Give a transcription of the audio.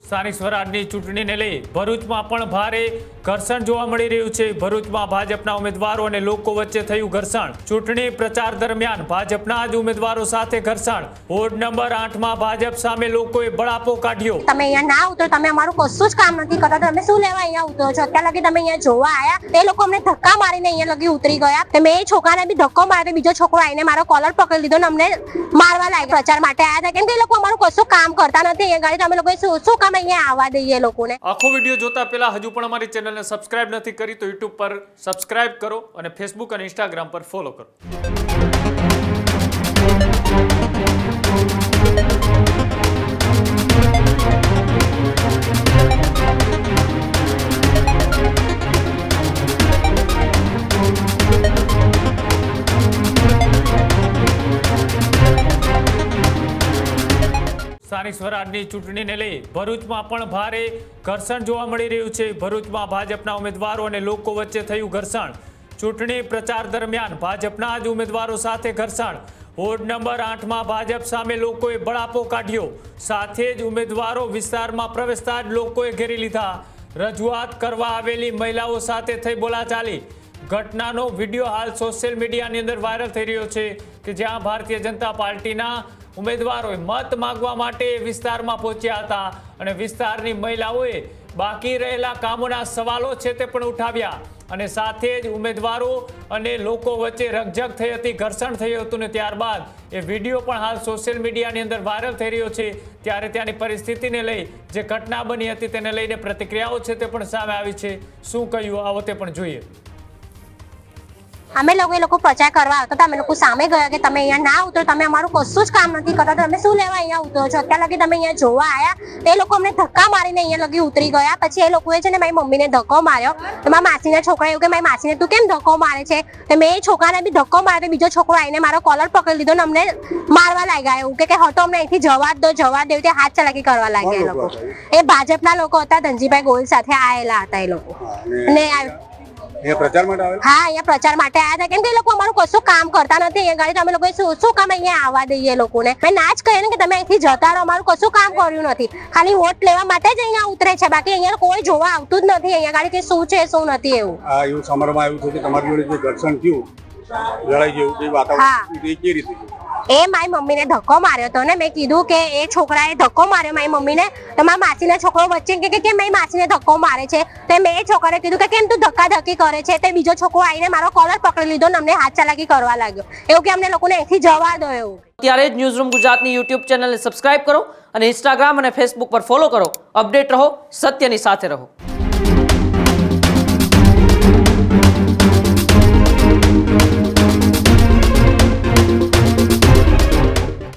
સ્થાનિક સ્વરાજની ચૂંટણીને લઈ ભરૂચમાં પણ ભારે ઘર્ષણ જોવા મળી રહ્યું છે। ભરૂચમાં ભાજપના ઉમેદવારો અને લોકો વચ્ચે થયું ઘર્ષણ। ચૂંટણી પ્રચાર દરમિયાન ભાજપના જ ઉમેદવારો સાથે ઘર્ષણ। વોર્ડ નંબર 8 માં ભાજપ સામે લોકોએ બળાપો કાઢ્યો। તમે અહીંયા ના ઉતરો, તમે અમારું કશું જ કામ નથી કરતા, તમે શું લેવા અહીંયા ઉતરો છો? અત્યાર લગી તમે અહીંયા જોવા આયા, તે લોકો અમને ધક્કા મારીને અહીંયા લગી ઉતરી ગયા। તમે એ છોકરાને બી ધક્કો માર્યો, બીજો છોકરો આવીને મારો કોલર પકડી લીધો ને અમને મારવા લાગ્યા। પ્રચાર માટે આવ્યા હતા, કેમ કે એ લોકો અમારું કશું કામ કરતા નથી। અહીંયા ગાડી તમે લોકો શું કામ અહીંયા આવવા દઈએ લોકોને? આખો વિડીયો જોતા પહેલા હજુ પણ અમારી ચેનલને સબસ્ક્રાઇબ નથી કરી તો YouTube પર સબસ્ક્રાઇબ કરો અને Facebook અને Instagram પર ફોલો કરો। સ્થાનિક સ્વરાજની ચૂંટણીને લઈ ભરૂચમાં પણ ભારે ઘર્ષણ જોવા મળી રહ્યું છે। ભરૂચમાં ભાજપના ઉમેદવારો અને લોકો વચ્ચે થયું ઘર્ષણ। ચૂંટણી પ્રચાર દરમિયાન ભાજપના જ ઉમેદવારો સાથે ઘર્ષણ। વોર્ડ નંબર 8 માં ભાજપ સામે લોકોએ બળાપો કાઢ્યો। સાથે જ ઉમેદવારો વિસ્તારમાં પ્રવેશતા જ લોકોએ ઘેરી લીધા। રજૂઆત કરવા આવેલી મહિલાઓ સાથે થઈ બોલાચાલી। ઘટનાનો વિડીયો હાલ સોશિયલ મીડિયાની અંદર વાયરલ થઈ રહ્યો છે કે જ્યાં ભારતીય જનતા પાર્ટીના ઉમેદવારોએ મત માંગવા માટે વિસ્તારમાં પહોંચ્યા હતા અને વિસ્તારની મહિલાઓએ બાકી રહેલા કામોના સવાલો છે તે પણ ઉઠાવ્યા અને સાથે જ ઉમેદવારો અને લોકો વચ્ચે રકઝક થઈ હતી, ઘર્ષણ થયું હતું ને ત્યારબાદ એ વિડીયો પણ હાલ સોશિયલ મીડિયાની અંદર વાયરલ થઈ રહ્યો છે। ત્યારે ત્યાંની પરિસ્થિતિને લઈ જે ઘટના બની હતી તેને લઈને પ્રતિક્રિયાઓ છે તે પણ સામે આવી છે। શું કહ્યું આવો તે પણ જોઈએ। અમે લોકો પ્રચાર કરવા આવતા હતા, અમે લોકો સામે ગયા કે તમે અહીંયા ના ઉતરો, તમે અમારું કશું જ કામ નથી કરતા, તમે શું લેવા અહીંયા ઉતરો છો? અત્યાર લગી તમે અહીંયા જોવા આયા, તે લોકો અમને ધક્કા મારીને અહીંયા લગી ઉતરી ગયા। પછી એ લોકોએ છે ને મારી મમ્મીને ધક્કો માર્યો, મારા માસીના છોકરા એવું કે મારી માસીને તું કેમ ધક્કો મારે છે? તો મેં એ છોકરાને બી ધક્કો માર્યો, બીજો છોકરો આવીને મારો કોલર પકડી લીધો ને અમને મારવા લાગ્યા। એવું કે હટો અમને અહીંથી જવા દો તે હાથ ચલાકી કરવા લાગ્યા એ લોકો। એ ભાજપના લોકો હતા, ધનજીભાઈ ગોહિલ સાથે આવેલા હતા એ લોકો અને પ્રચાર માટે આવેલા? હા, અહીંયા પ્રચાર માટે આવ્યા હતા, કેમ કે એ લોકો અમારું કશું કામ કરતા નથી। અહીંયા ગાડી તમે લોકો શું કામ અહીંયા આવવા દઈએ લોકોને? મેં ના જ કહ્યું ને કે તમે અહીંથી જતા રહો, અમારું કશું કામ કર્યું નથી, ખાલી વોટ લેવા માટે જ અહીંયા ઉતરે છે, બાકી અહીંયા કોઈ જોવા આવતું જ નથી અહીંયા ગાડી કે શું છે શું નથી એવું। એવું સાંભળવામાં આવ્યું છે કે તમારી જોડે જે ઘર્ષણ થયું, લડાઈ જેવું એ વાતાવરણ કેવી રીતે થયું? એ મારી મમ્મીને ધક્કો માર્યો હતો ને મેં કીધું કે એ છોકરાએ ધક્કો માર્યો મારી મમ્મીને, તો મારા માસીના છોકરો વચ્ચે કે મારી માસીને ધક્કો મારે છે, તો મેં એ છોકરાએ કીધું કે કેમ તું ધક્કા ધક્કી કરે છે? તે બીજો છોકરો આવીને મારો કોલર પકડી લીધો ને અમને હાથ ચાલાકી કરવા લાગ્યો, એવું કે અમને લોકોને અહીંથી જવા દો એવું। ત્યારે જ ન્યૂઝરૂમ ગુજરાતની YouTube ચેનલને સબસ્ક્રાઇબ કરો અને Instagram અને Facebook પર ફોલો કરો। અપડેટ રહો, સત્યની સાથે રહો।